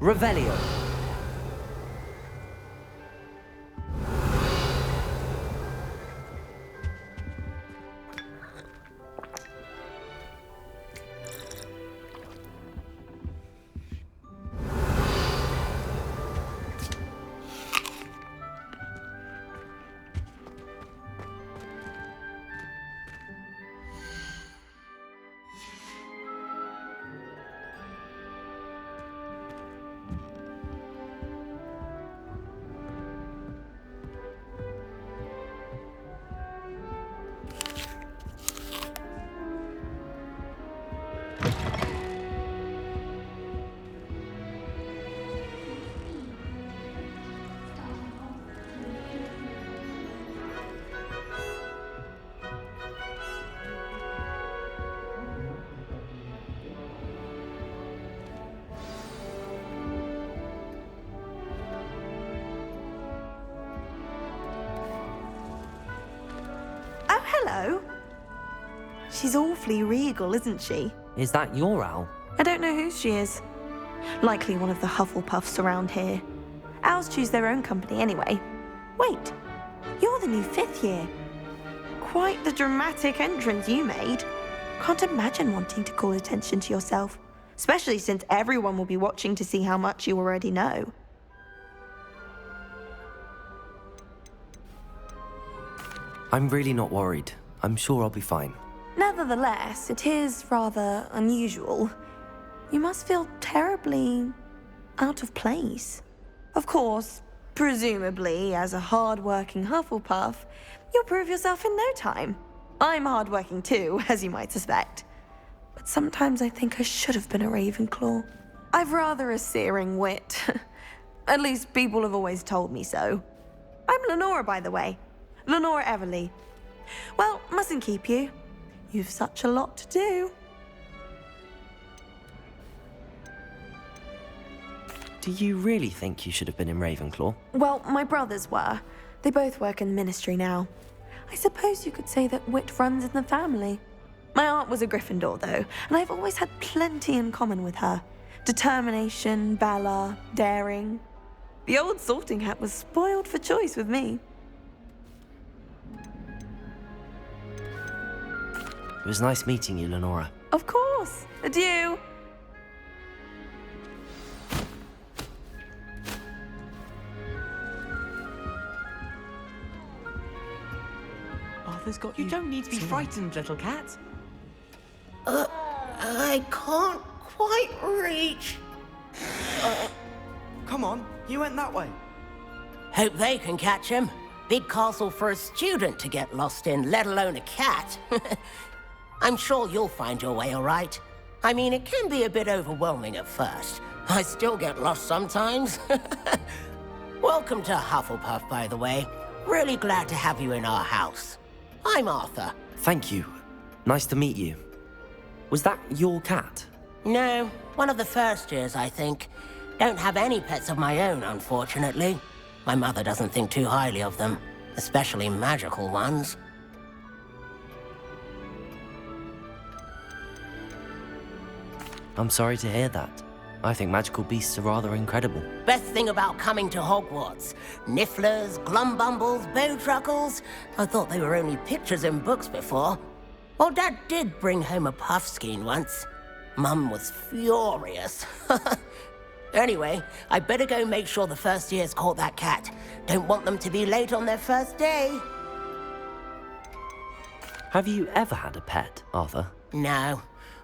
Revelio. Hello. She's awfully regal, isn't she? Is that your Al? I don't know who she is. Likely one of the Hufflepuffs around here. Owls choose their own company anyway. Wait, you're the new 5th year. Quite the dramatic entrance you made. Can't imagine wanting to call attention to yourself, especially since everyone will be watching to see how much you already know. I'm really not worried. I'm sure I'll be fine. Nevertheless, it is rather unusual. You must feel terribly out of place. Of course, presumably, as a hard-working Hufflepuff, you'll prove yourself in no time. I'm hard-working too, as you might suspect. But sometimes I think I should have been a Ravenclaw. I've rather a searing wit. At least people have always told me so. I'm Lenora, by the way. Lenora Everly. Well, mustn't keep you. You've such a lot to do. Do you really think you should have been in Ravenclaw? Well, my brothers were. They both work in the ministry now. I suppose you could say that wit runs in the family. My aunt was a Gryffindor, though, and I've always had plenty in common with her. Determination, valor, daring. The old sorting hat was spoiled for choice with me. It was nice meeting you, Lenora. Of course. Adieu. Arthur's got you. You don't need to be frightened, little cat. I can't quite reach. Come on, you went that way. Hope they can catch him. Big castle for a student to get lost in, let alone a cat. I'm sure you'll find your way all right. I mean, it can be a bit overwhelming at first. I still get lost sometimes. Welcome to Hufflepuff, by the way. Really glad to have you in our house. I'm Arthur. Thank you. Nice to meet you. Was that your cat? No, one of the first years, I think. Don't have any pets of my own, unfortunately. My mother doesn't think too highly of them, especially magical ones. I'm sorry to hear that. I think magical beasts are rather incredible. Best thing about coming to Hogwarts. Nifflers, glumbumbles, bowtruckles. I thought they were only pictures in books before. Well, Dad did bring home a puffskein once. Mum was furious. Anyway, I better go make sure the first years caught that cat. Don't want them to be late on their first day. Have you ever had a pet, Arthur? No.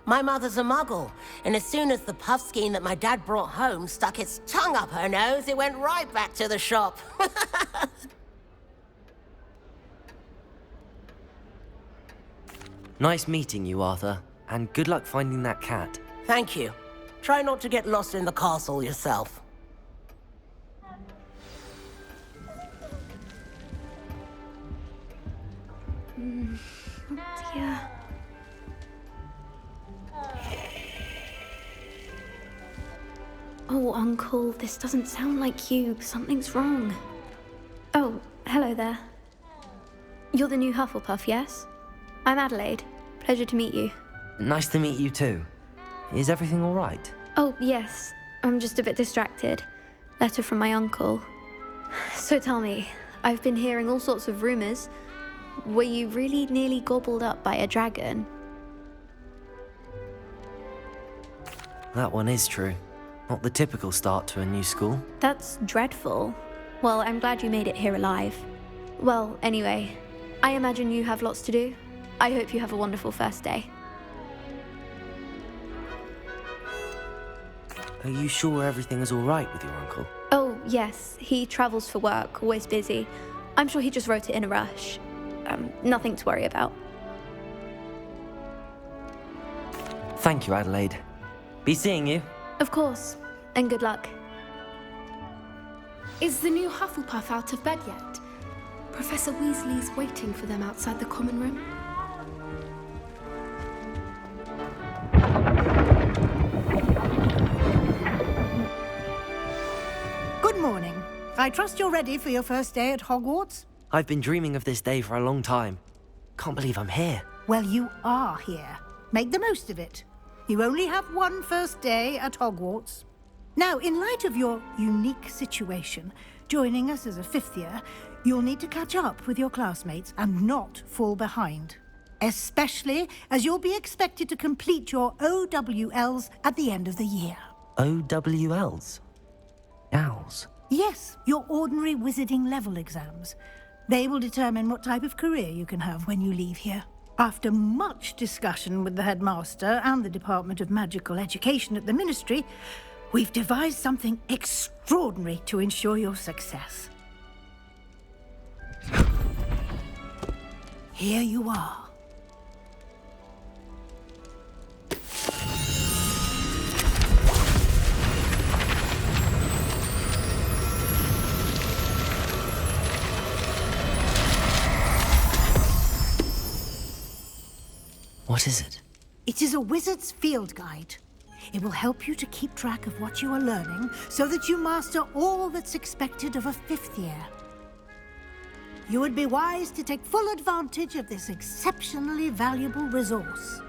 My mother's a muggle, and as soon as the puffskein that my dad brought home stuck its tongue up her nose, it went right back to the shop. Nice meeting you, Arthur, and good luck finding that cat. Thank you. Try not to get lost in the castle yourself. Dear. Oh, Uncle, this doesn't sound like you. Something's wrong. Oh, hello there. You're the new Hufflepuff, yes? I'm Adelaide. Pleasure to meet you. Nice to meet you too. Is everything all right? Oh, yes. I'm just a bit distracted. Letter from my uncle. So tell me, I've been hearing all sorts of rumors. Were you really nearly gobbled up by a dragon? That one is true. Not the typical start to a new school. That's dreadful. Well, I'm glad you made it here alive. Well, anyway, I imagine you have lots to do. I hope you have a wonderful first day. Are you sure everything is all right with your uncle? Oh, yes. He travels for work, always busy. I'm sure he just wrote it in a rush. Nothing to worry about. Thank you, Adelaide. Be seeing you. Of course. And good luck. Is the new Hufflepuff out of bed yet? Professor Weasley's waiting for them outside the common room. Good morning. I trust you're ready for your first day at Hogwarts? I've been dreaming of this day for a long time. Can't believe I'm here. Well, you are here. Make the most of it. You only have one first day at Hogwarts. Now, in light of your unique situation, joining us as a fifth year, you'll need to catch up with your classmates and not fall behind. Especially as you'll be expected to complete your OWLs at the end of the year. OWLs? Owls? Yes, your ordinary wizarding level exams. They will determine what type of career you can have when you leave here. After much discussion with the headmaster and the Department of Magical Education at the Ministry, we've devised something extraordinary to ensure your success. Here you are. What is it? It is a wizard's field guide. It will help you to keep track of what you are learning so that you master all that's expected of a fifth year. You would be wise to take full advantage of this exceptionally valuable resource.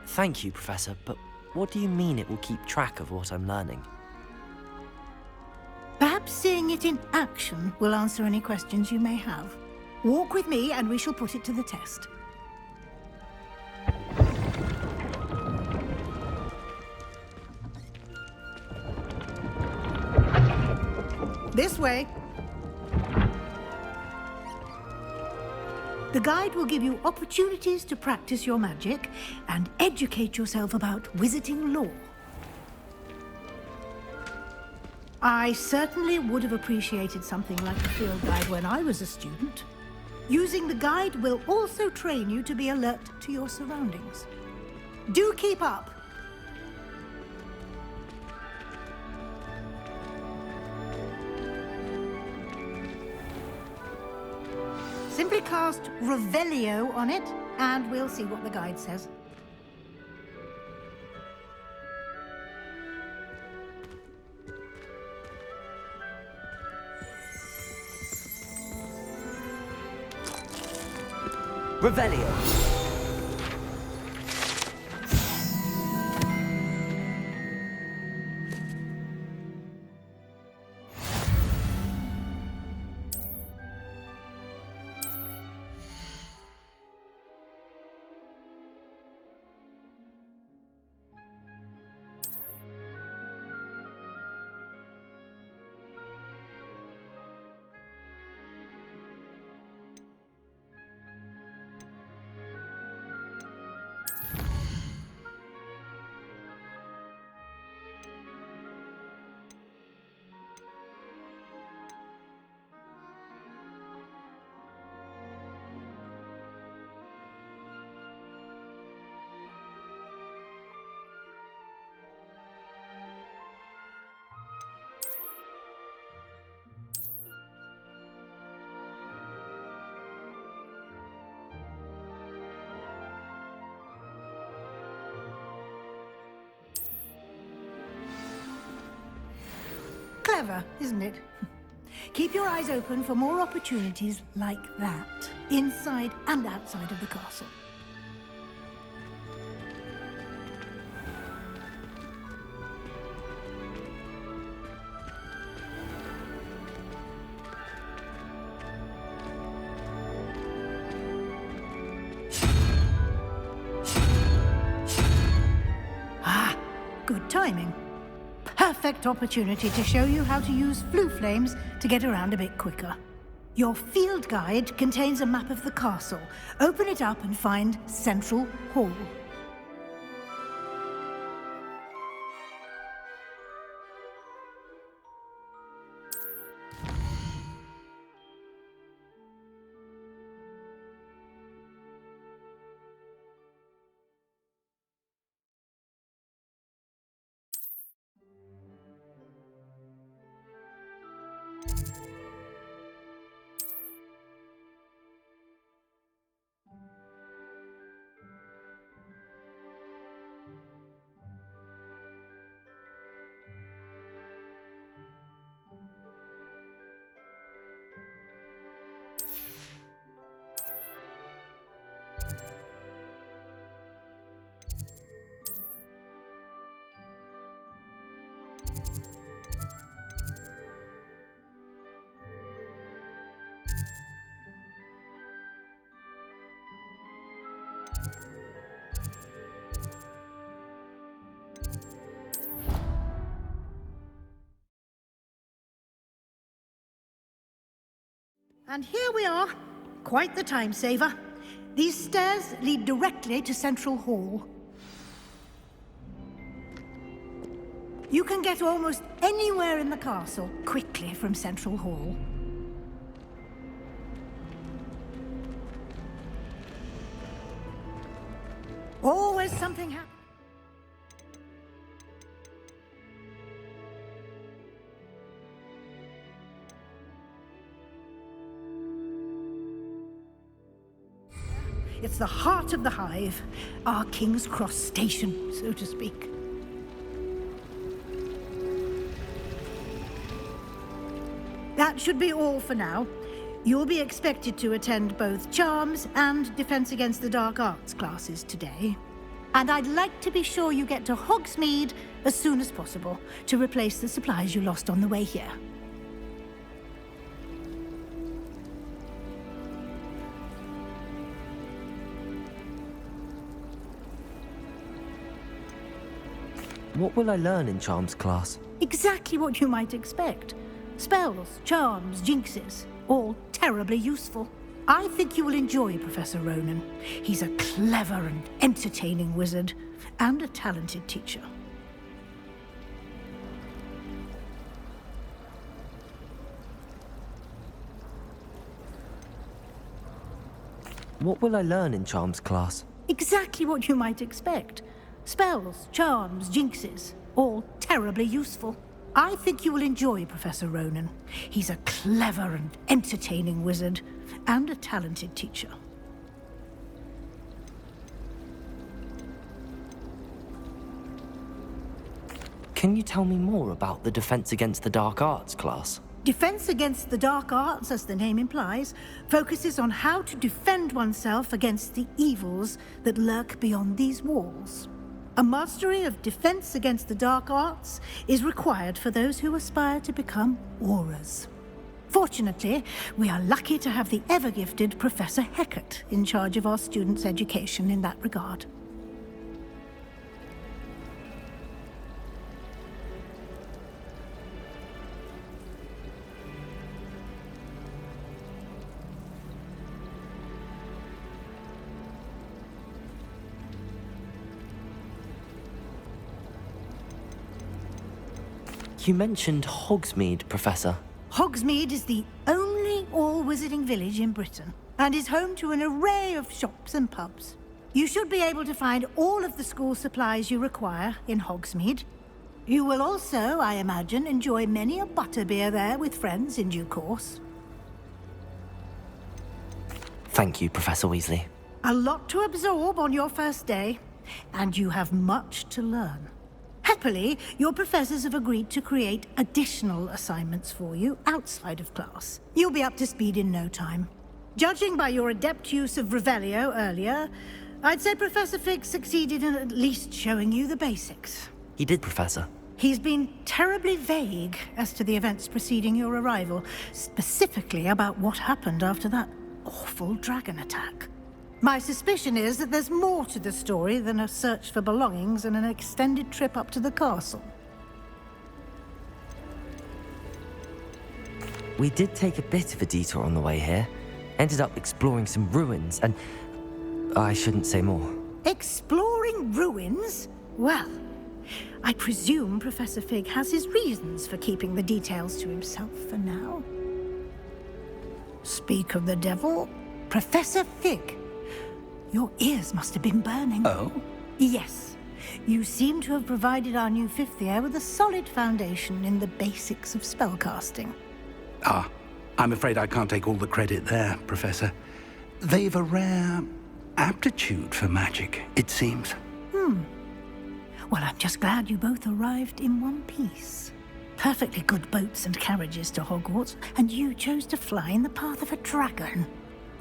Thank you, Professor, but what do you mean it will keep track of what I'm learning? Perhaps seeing it in action will answer any questions you may have. Walk with me and we shall put it to the test. This way. The guide will give you opportunities to practice your magic and educate yourself about wizarding lore. I certainly would have appreciated something like a field guide when I was a student. Using the guide will also train you to be alert to your surroundings. Do keep up. Simply cast Revelio on it, and we'll see what the guide says. Revelio. Clever, isn't it? Keep your eyes open for more opportunities like that, inside and outside of the castle. timing. Perfect opportunity to show you how to use flue flames to get around a bit quicker. Your field guide contains a map of the castle. Open it up and find Central Hall. And here we are. Quite the time saver. These stairs lead directly to Central Hall. You can get almost anywhere in the castle quickly from Central Hall. Always something happens. It's the heart of the hive, our King's Cross station, so to speak. That should be all for now. You'll be expected to attend both Charms and Defense Against the Dark Arts classes today. And I'd like to be sure you get to Hogsmeade as soon as possible to replace the supplies you lost on the way here. What will I learn in Charms class? Exactly what you might expect. Spells, charms, jinxes, all terribly useful. I think you will enjoy Professor Ronan. He's a clever and entertaining wizard, and a talented teacher. What will I learn in Charms class? Exactly what you might expect. Spells, charms, jinxes, all terribly useful. I think you will enjoy Professor Ronan. He's a clever and entertaining wizard, and a talented teacher. Can you tell me more about the Defense Against the Dark Arts class? Defense Against the Dark Arts, as the name implies, focuses on how to defend oneself against the evils that lurk beyond these walls. A mastery of Defense Against the Dark Arts is required for those who aspire to become Auras. Fortunately, we are lucky to have the ever-gifted Professor Hecat in charge of our students' education in that regard. You mentioned Hogsmeade, Professor. Hogsmeade is the only all-wizarding village in Britain, and is home to an array of shops and pubs. You should be able to find all of the school supplies you require in Hogsmeade. You will also, I imagine, enjoy many a butterbeer there with friends in due course. Thank you, Professor Weasley. A lot to absorb on your first day, and you have much to learn. Happily, your professors have agreed to create additional assignments for you outside of class. You'll be up to speed in no time. Judging by your adept use of Revelio earlier, I'd say Professor Fig succeeded in at least showing you the basics. He did, Professor. He's been terribly vague as to the events preceding your arrival, specifically about what happened after that awful dragon attack. My suspicion is that there's more to the story than a search for belongings and an extended trip up to the castle. We did take a bit of a detour on the way here. Ended up exploring some ruins, and I shouldn't say more. Exploring ruins? Well, I presume Professor Fig has his reasons for keeping the details to himself for now. Speak of the devil, Professor Fig. Your ears must have been burning. Oh? Yes. You seem to have provided our new fifth year with a solid foundation in the basics of spellcasting. Ah, I'm afraid I can't take all the credit there, Professor. They've a rare aptitude for magic, it seems. Well, I'm just glad you both arrived in one piece. Perfectly good boats and carriages to Hogwarts, and you chose to fly in the path of a dragon.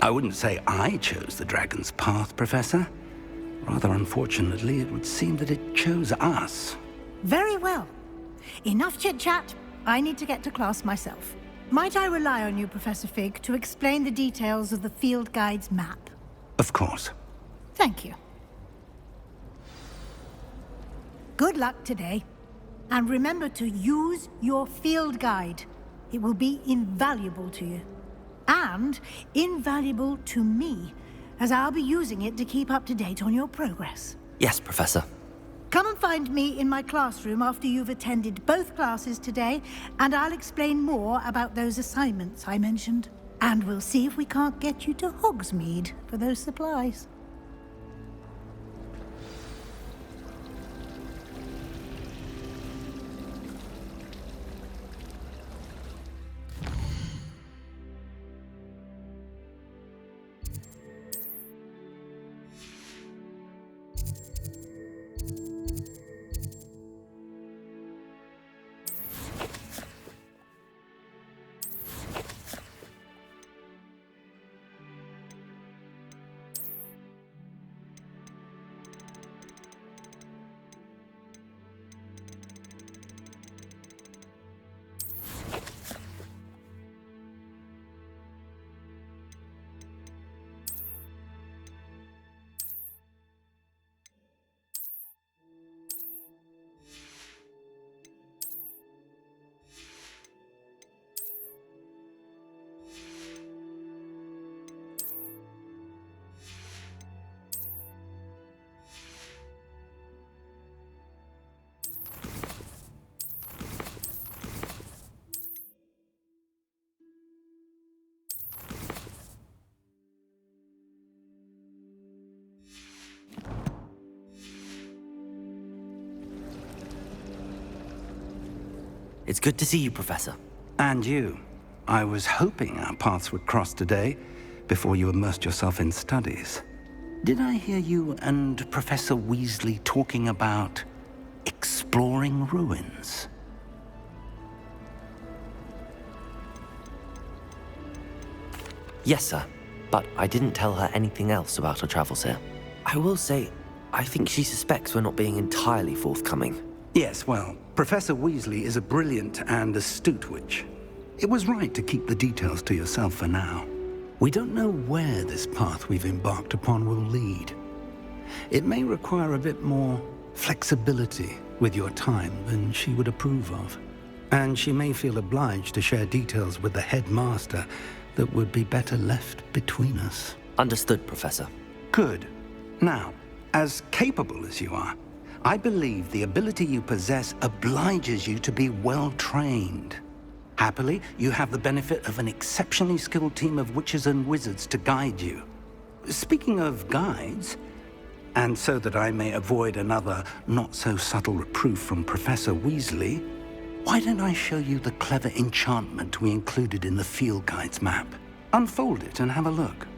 I wouldn't say I chose the dragon's path, Professor. Rather unfortunately, it would seem that it chose us. Very well. Enough chit-chat. I need to get to class myself. Might I rely on you, Professor Fig, to explain the details of the field guide's map? Of course. Thank you. Good luck today. And remember to use your field guide. It will be invaluable to you. And invaluable to me, as I'll be using it to keep up to date on your progress. Yes, Professor. Come and find me in my classroom after you've attended both classes today, and I'll explain more about those assignments I mentioned. And we'll see if we can't get you to Hogsmeade for those supplies. It's good to see you, Professor. And you. I was hoping our paths would cross today, before you immersed yourself in studies. Did I hear you and Professor Weasley talking about exploring ruins? Yes, sir. But I didn't tell her anything else about our travels here. I will say, I think she suspects we're not being entirely forthcoming. Yes, well, Professor Weasley is a brilliant and astute witch. It was right to keep the details to yourself for now. We don't know where this path we've embarked upon will lead. It may require a bit more flexibility with your time than she would approve of. And she may feel obliged to share details with the headmaster that would be better left between us. Understood, Professor. Good. Now, as capable as you are, I believe the ability you possess obliges you to be well-trained. Happily, you have the benefit of an exceptionally skilled team of witches and wizards to guide you. Speaking of guides, and so that I may avoid another not-so-subtle reproof from Professor Weasley, why don't I show you the clever enchantment we included in the field guide's map? Unfold it and have a look.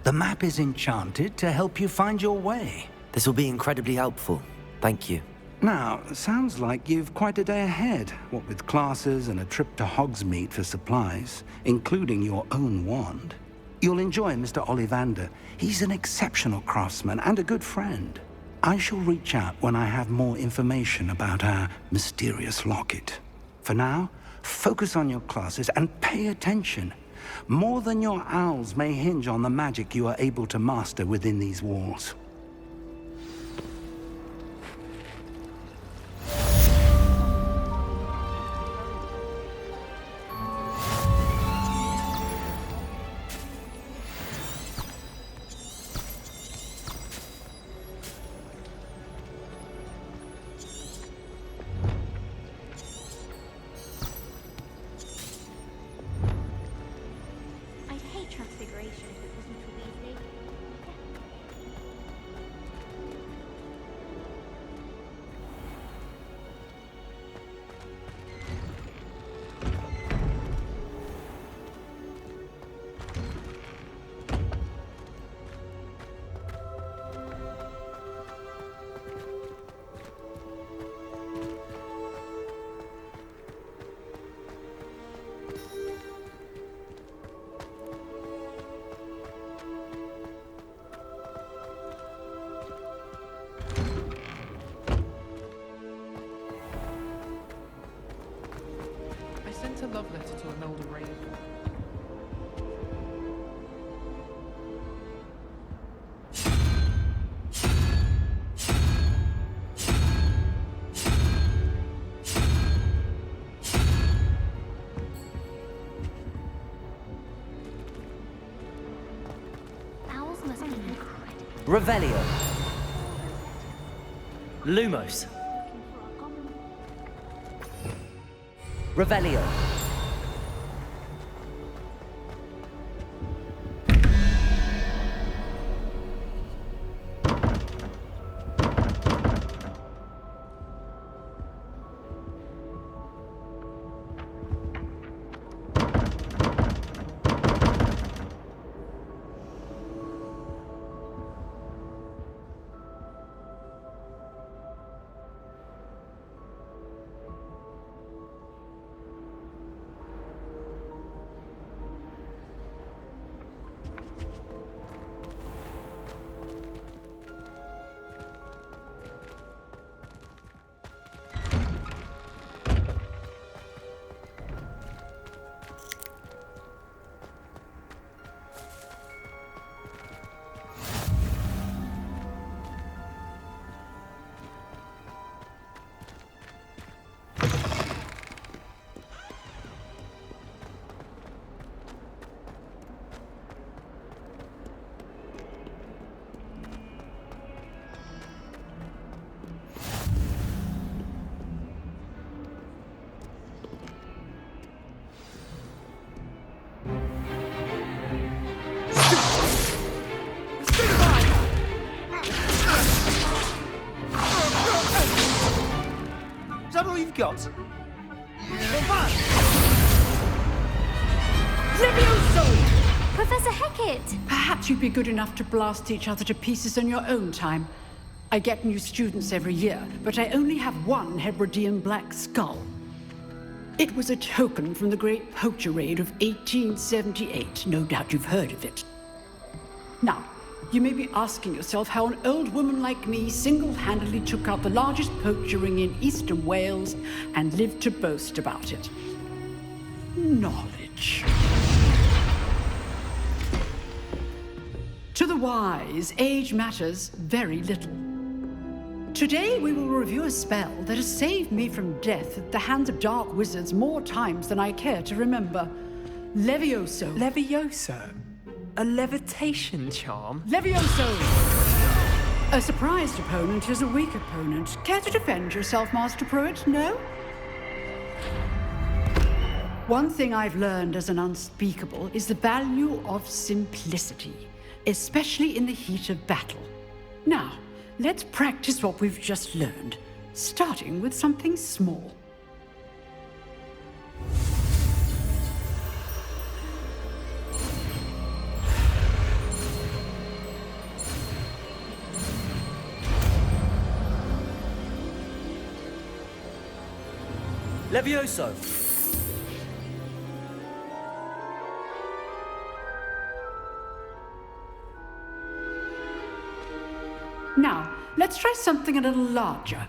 The map is enchanted to help you find your way. This will be incredibly helpful. Thank you. Now, sounds like you've quite a day ahead, what with classes and a trip to Hogsmeade for supplies, including your own wand. You'll enjoy Mr. Ollivander. He's an exceptional craftsman and a good friend. I shall reach out when I have more information about our mysterious locket. For now, focus on your classes and pay attention. More than your owls may hinge on the magic you are able to master within these walls. A love letter to an older raven. Owls must be incredible. Revelio. Lumos. Revelio. got? Professor Hecat! Perhaps you'd be good enough to blast each other to pieces on your own time. I get new students every year, but I only have one Hebridean black skull. It was a token from the Great Poacher Raid of 1878. No doubt you've heard of it. Now, you may be asking yourself how an old woman like me single-handedly took out the largest poacher ring in eastern Wales and lived to boast about it. Knowledge. To the wise, age matters very little. Today we will review a spell that has saved me from death at the hands of dark wizards more times than I care to remember. Levioso. Levioso? A levitation charm? Levioso! A surprised opponent is a weak opponent. Care to defend yourself, Master Pruitt? No? One thing I've learned as an unspeakable is the value of simplicity, especially in the heat of battle. Now, let's practice what we've just learned, starting with something small. Levioso! Now, let's try something a little larger.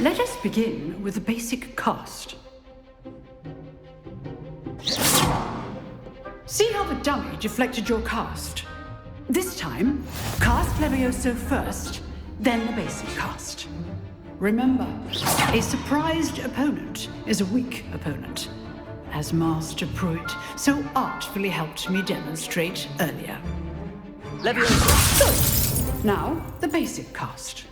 Let us begin with the basic cast. See how the dummy deflected your cast? This time, cast Levioso first, then the basic cast. Remember, a surprised opponent is a weak opponent, as Master Pruitt so artfully helped me demonstrate earlier. Levioso! Now, the basic cast.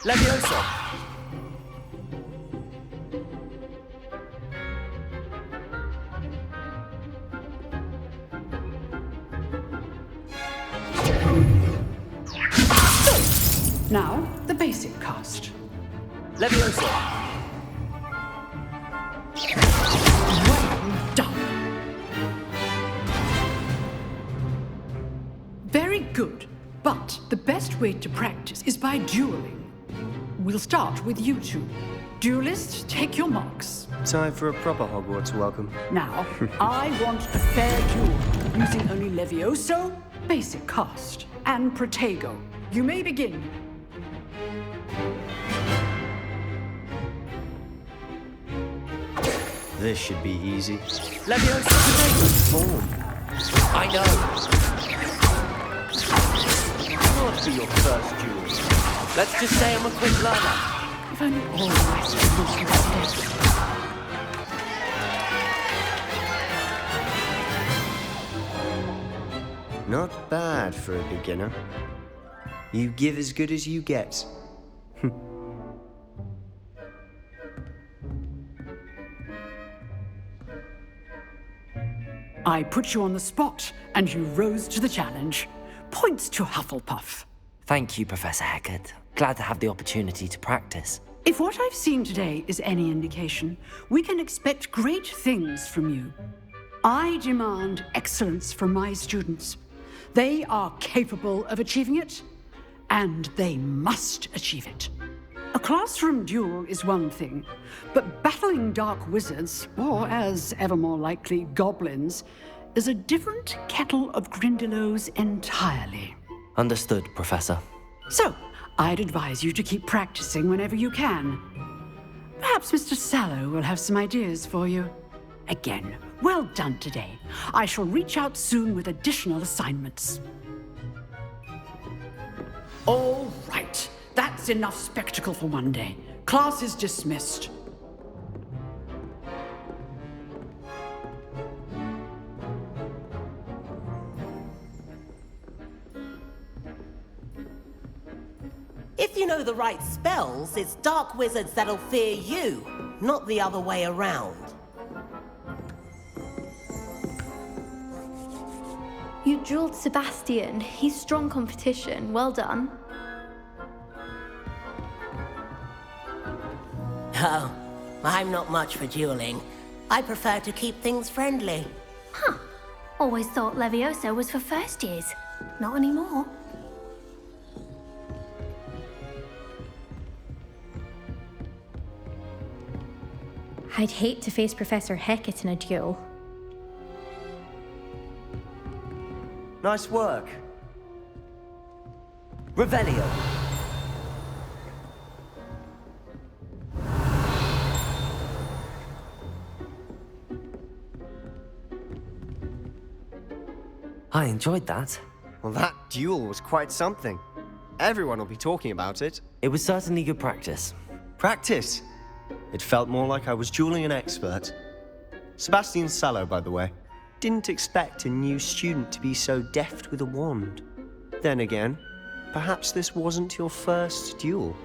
Levioso! Now, the basic cast. Levioso! Well done. Very good. But the best way to practice is by dueling. We'll start with you two. Duelists, take your marks. Time for a proper Hogwarts welcome. Now, I want a fair duel, using only Levioso, basic cast, and Protego. You may begin. This should be easy. Levioso today! Form. I know. What be your first duel? Let's just say I'm a quick learner. If only all the rest of us were dead. Not bad for a beginner. You give as good as you get. I put you on the spot, and you rose to the challenge. Points to Hufflepuff. Thank you, Professor Hecat. Glad to have the opportunity to practice. If what I've seen today is any indication, we can expect great things from you. I demand excellence from my students. They are capable of achieving it, and they must achieve it. A classroom duel is one thing, but battling dark wizards, or as ever more likely, goblins, is a different kettle of Grindylows entirely. Understood, Professor. So, I'd advise you to keep practicing whenever you can. Perhaps Mr. Sallow will have some ideas for you. Again, well done today. I shall reach out soon with additional assignments. All right. That's enough spectacle for one day. Class is dismissed. If you know the right spells, it's dark wizards that'll fear you, not the other way around. You dueled Sebastian. He's strong competition. Well done. Oh, I'm not much for dueling. I prefer to keep things friendly. Huh. Always thought Levioso was for first years. Not anymore. I'd hate to face Professor Hecat in a duel. Nice work. Revelio. I enjoyed that. Well, that duel was quite something. Everyone will be talking about it. It was certainly good practice. Practice? It felt more like I was dueling an expert. Sebastian Sallow, by the way. Didn't expect a new student to be so deft with a wand. Then again, perhaps this wasn't your first duel.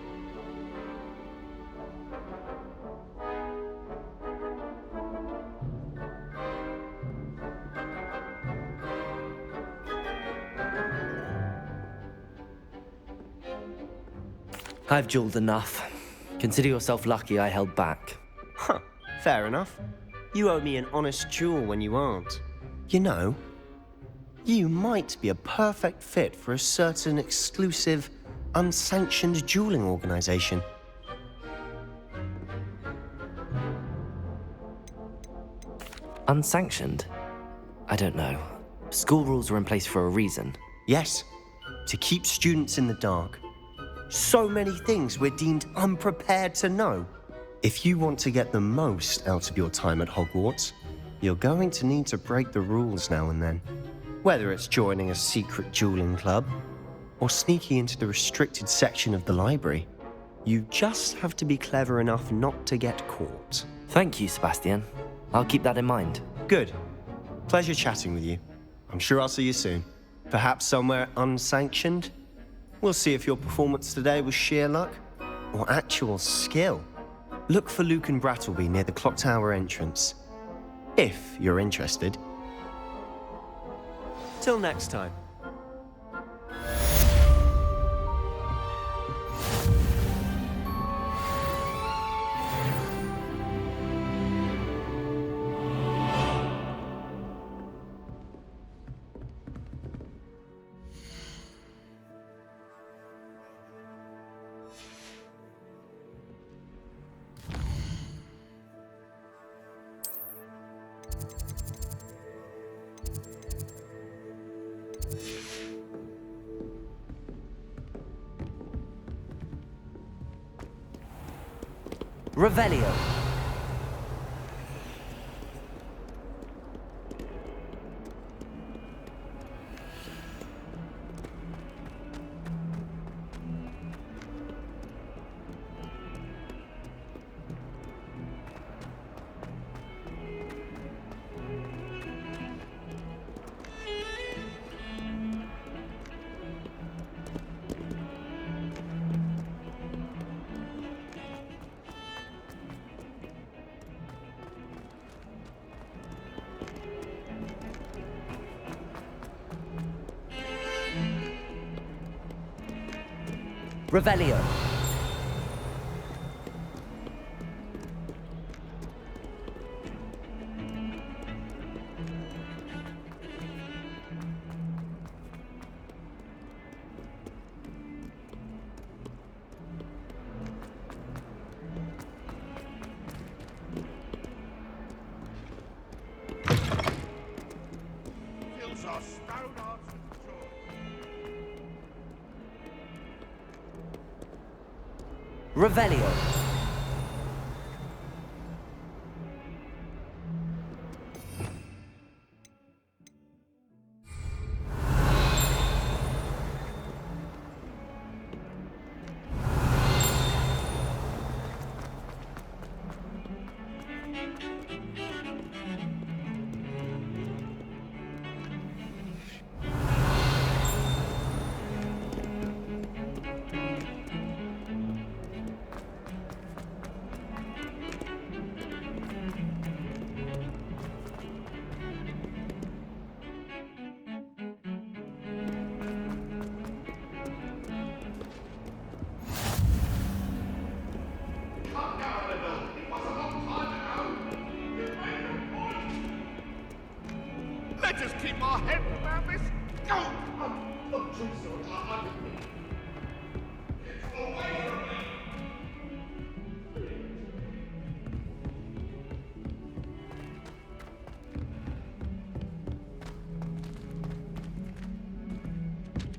I've dueled enough. Consider yourself lucky I held back. Huh, fair enough. You owe me an honest duel when you aren't. You know, you might be a perfect fit for a certain exclusive, unsanctioned dueling organization. Unsanctioned? I don't know. School rules are in place for a reason. Yes, to keep students in the dark. So many things we're deemed unprepared to know. If you want to get the most out of your time at Hogwarts, you're going to need to break the rules now and then. Whether it's joining a secret dueling club, or sneaking into the restricted section of the library, you just have to be clever enough not to get caught. Thank you, Sebastian. I'll keep that in mind. Good. Pleasure chatting with you. I'm sure I'll see you soon. Perhaps somewhere unsanctioned? We'll see if your performance today was sheer luck or actual skill. Look for Luke and Brattleby near the clock tower entrance, if you're interested. Till next time. Revelio. Revelio. Revelio. Let us keep our head around this. Go! I'm too sorry. I didn't mean. It's away from me.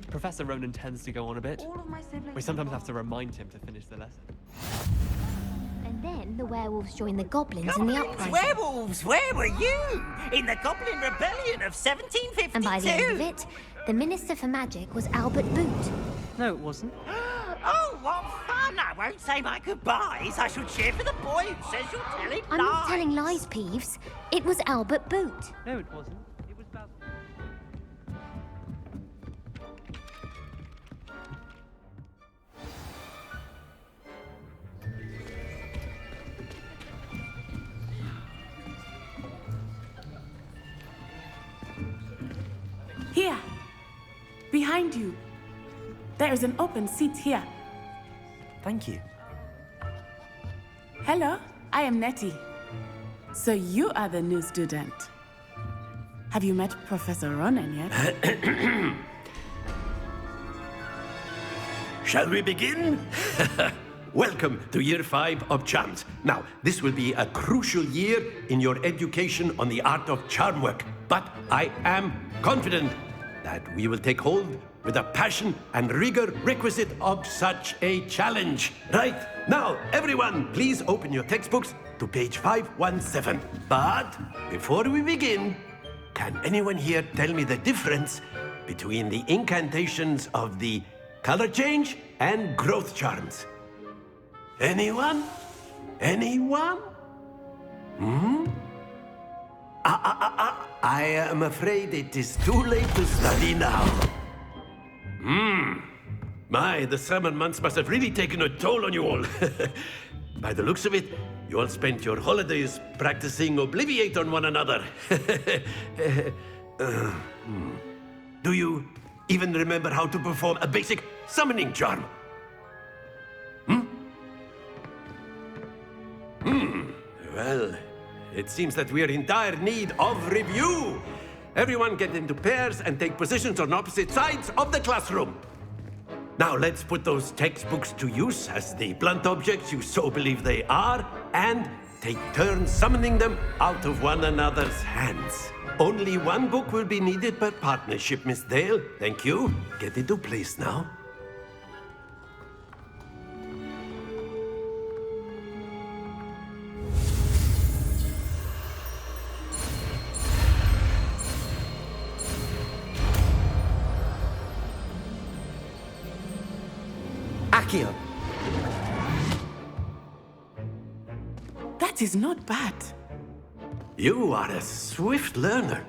Professor Ronan tends to go on a bit. All of my siblings We sometimes have to remind him to finish the lesson. And then the werewolves joined the goblins in the uprising. Werewolves, where were you? In the Goblin Rebellion of 1752. And by the end of it, the Minister for Magic was Albert Boot. No, it wasn't. Oh, what fun! I won't say my goodbyes. I shall cheer for the boy who says you're telling lies. I'm not telling lies, Peeves. It was Albert Boot. No, it wasn't. It was Basil. Here. Behind you. There is an open seat here. Thank you. Hello, I am Nettie. So you are the new student. Have you met Professor Ronan yet? Shall we begin? Welcome to Year 5 of Charms. Now, this will be a crucial year in your education on the art of charm work. But I am confident that we will take hold with the passion and rigor requisite of such a challenge. Right, now, everyone, please open your textbooks to page 517. But before we begin, can anyone here tell me the difference between the incantations of the color change and growth charms? Anyone? Anyone? I am afraid it is too late to study now. My, the summer months must have really taken a toll on you all. By the looks of it, you all spent your holidays practicing Obliviate on one another. Do you even remember how to perform a basic summoning charm? Well, it seems that we are in dire need of review. Everyone get into pairs and take positions on opposite sides of the classroom. Now let's put those textbooks to use as the blunt objects you so believe they are, and take turns summoning them out of one another's hands. Only one book will be needed per partnership, Miss Dale. Thank you. Get into place now. Accio. That is not bad. You are a swift learner.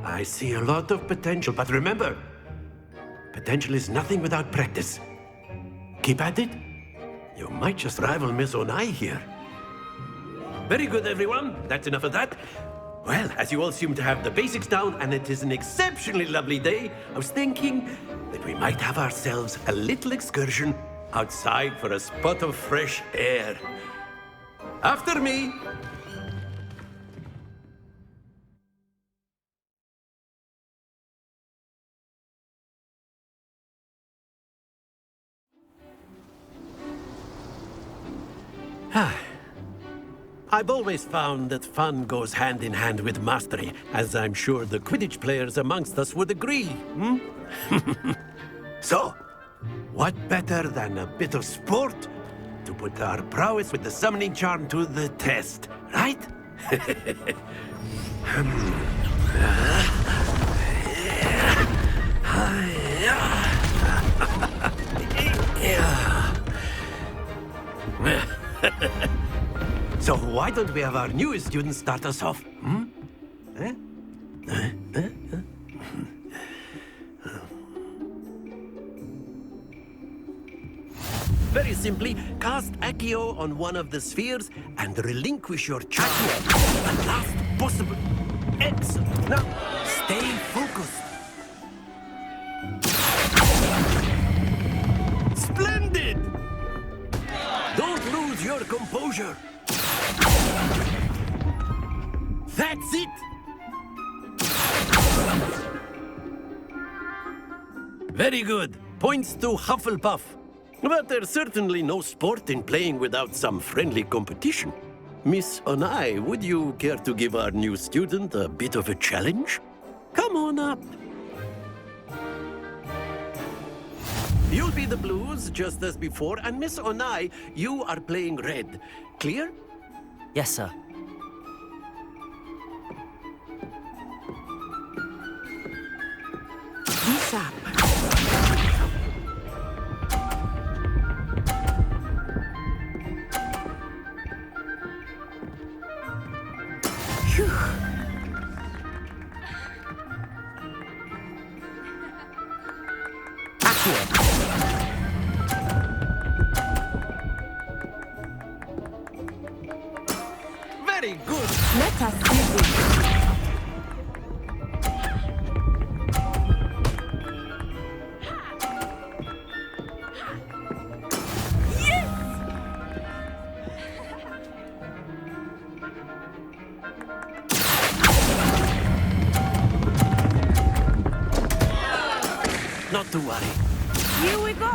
I see a lot of potential, but remember, potential is nothing without practice. Keep at it. You might just rival Miss Onai here. Very good, everyone. That's enough of that. Well, as you all seem to have the basics down, and it is an exceptionally lovely day, I was thinking that we might have ourselves a little excursion outside for a spot of fresh air. After me. I've always found that fun goes hand in hand with mastery, as I'm sure the Quidditch players amongst us would agree. So, what better than a bit of sport to put our prowess with the summoning charm to the test, right? So why don't we have our newest student start us off? Very simply, cast Accio on one of the spheres and relinquish your charge at the last possible. Excellent. Now, stay focused. Splendid! Don't lose your composure. That's it! Very good. Points to Hufflepuff. But there's certainly no sport in playing without some friendly competition. Miss Onai, would you care to give our new student a bit of a challenge? Come on up. You'll be the blues, just as before, and Miss Onai, you are playing red. Clear? Yes, sir. This up. us see this. Not to worry. Here we go.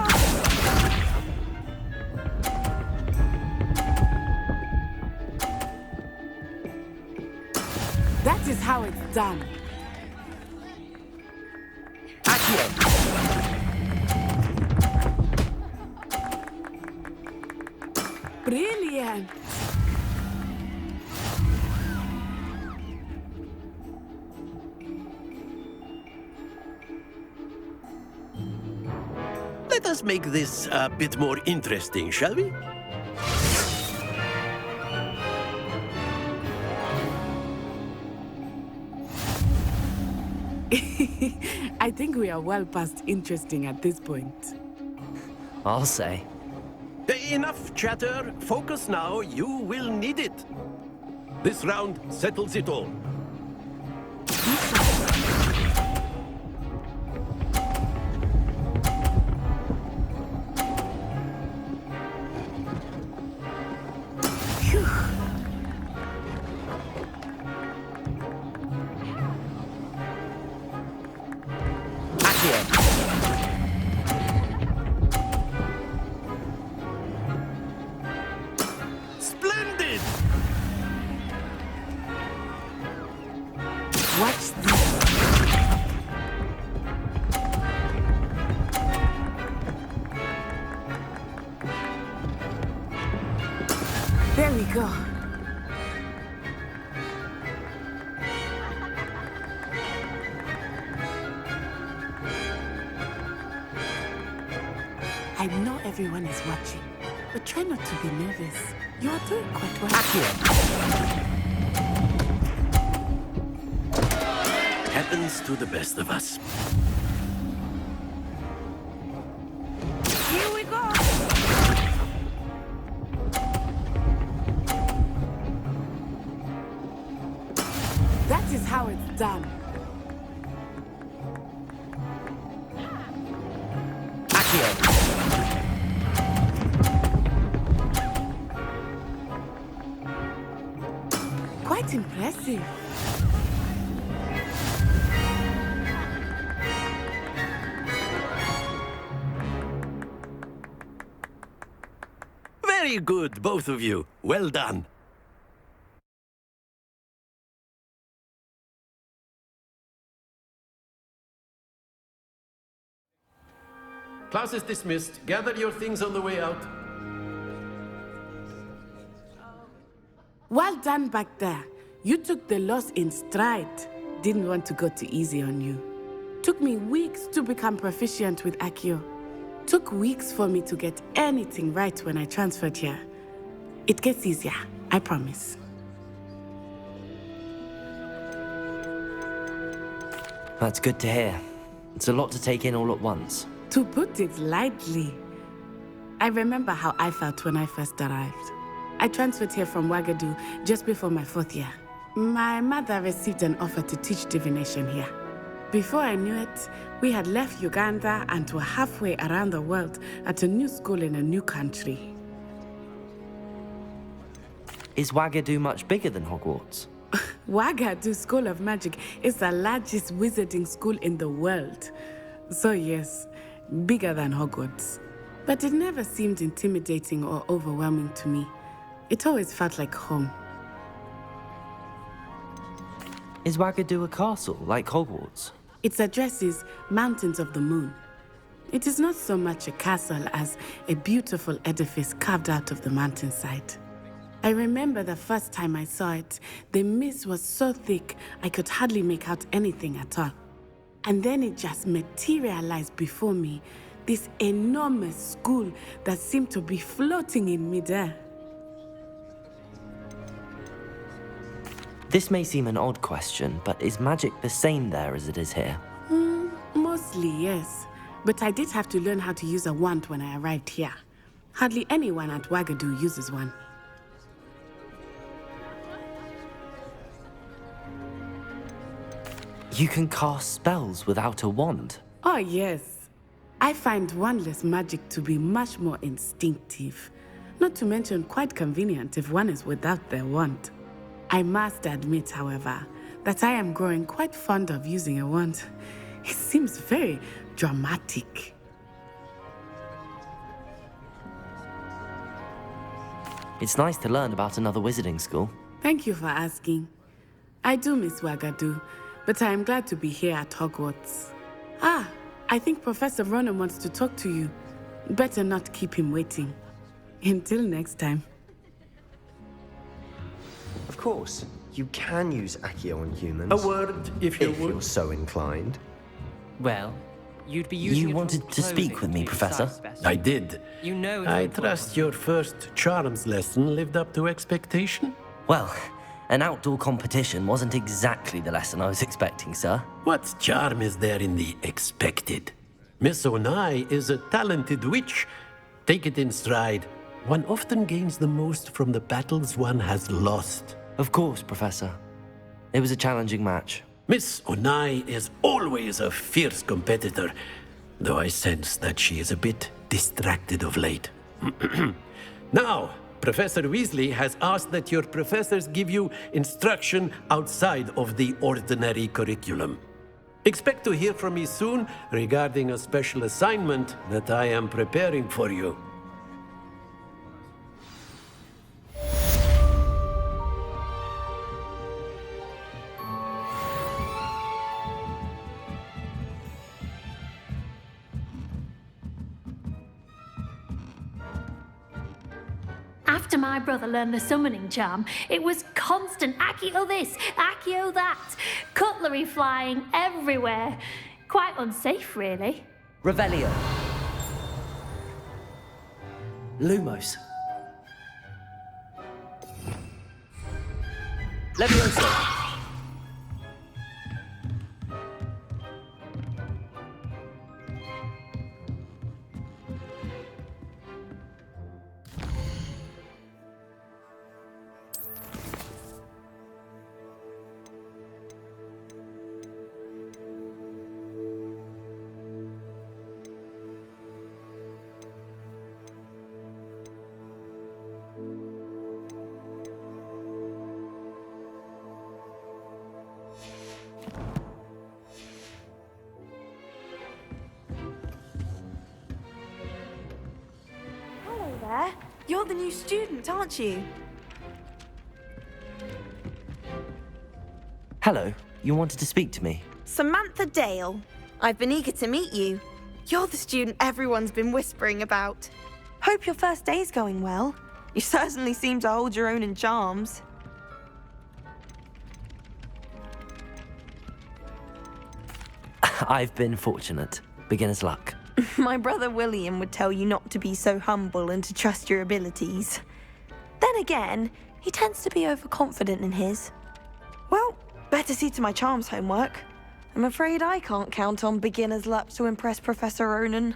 That is how it's done. Brilliant. Let us make this a bit more interesting, shall we? I think we are well past interesting at this point. I'll say. Enough chatter. Focus now. You will need it. This round settles it all. Splendid! Watch this. There we go. I know everyone is watching, but try not to be nervous. You are doing quite well. Happens to the best of us. Here we go. That is how it's done. Quite impressive. Very good, both of you. Well done. Class is dismissed. Gather your things on the way out. Well done back there. You took the loss in stride. Didn't want to go too easy on you. Took me weeks to become proficient with Accio. Took weeks for me to get anything right when I transferred here. It gets easier, I promise. That's good to hear. It's a lot to take in all at once. To put it lightly, I remember how I felt when I first arrived. I transferred here from Ouagadougou just before my 4th year. My mother received an offer to teach divination here. Before I knew it, we had left Uganda and were halfway around the world at a new school in a new country. Is Ouagadougou much bigger than Hogwarts? Ouagadougou School of Magic is the largest wizarding school in the world. So yes, bigger than Hogwarts. But it never seemed intimidating or overwhelming to me. It always felt like home. Is Ouagadougou a castle, like Hogwarts? Its address is Mountains of the Moon. It is not so much a castle as a beautiful edifice carved out of the mountainside. I remember the first time I saw it, the mist was so thick I could hardly make out anything at all. And then it just materialized before me, this enormous school that seemed to be floating in midair. This may seem an odd question, but is magic the same there as it is here? Mostly, yes. But I did have to learn how to use a wand when I arrived here. Hardly anyone at Ouagadougou uses one. You can cast spells without a wand? Oh, yes. I find wandless magic to be much more instinctive. Not to mention quite convenient if one is without their wand. I must admit, however, that I am growing quite fond of using a wand. It seems very dramatic. It's nice to learn about another wizarding school. Thank you for asking. I do miss Wagadu, but I am glad to be here at Hogwarts. Ah, I think Professor Ronan wants to talk to you. Better not keep him waiting. Until next time. Of course, you can use Accio on humans. A word, if you would. If you're so inclined. Well, you'd be using You wanted to speak with me, Professor? I did. You know it's I important. trust your first charms lesson lived up to expectation? Well, an outdoor competition wasn't exactly the lesson I was expecting, sir. What charm is there in the expected? Miss Onai is a talented witch. Take it in stride. One often gains the most from the battles one has lost. Of course, Professor. It was a challenging match. Miss Onai is always a fierce competitor, though I sense that she is a bit distracted of late. Now, Professor Weasley has asked that your professors give you instruction outside of the ordinary curriculum. Expect to hear from me soon regarding a special assignment that I am preparing for you. After my brother learned the summoning charm, it was constant Accio this, Accio that, cutlery flying everywhere. Quite unsafe, really. Revelio. Lumos. Levioso. There. You're the new student, aren't you? Hello. You wanted to speak to me? Samantha Dale. I've been eager to meet you. You're the student everyone's been whispering about. Hope your first day's going well. You certainly seem to hold your own in charms. I've been fortunate. Beginner's luck. My brother William would tell you not to be so humble and to trust your abilities. Then again, he tends to be overconfident in his. Well, better see to my charms homework. I'm afraid I can't count on beginner's luck to impress Professor Ronan.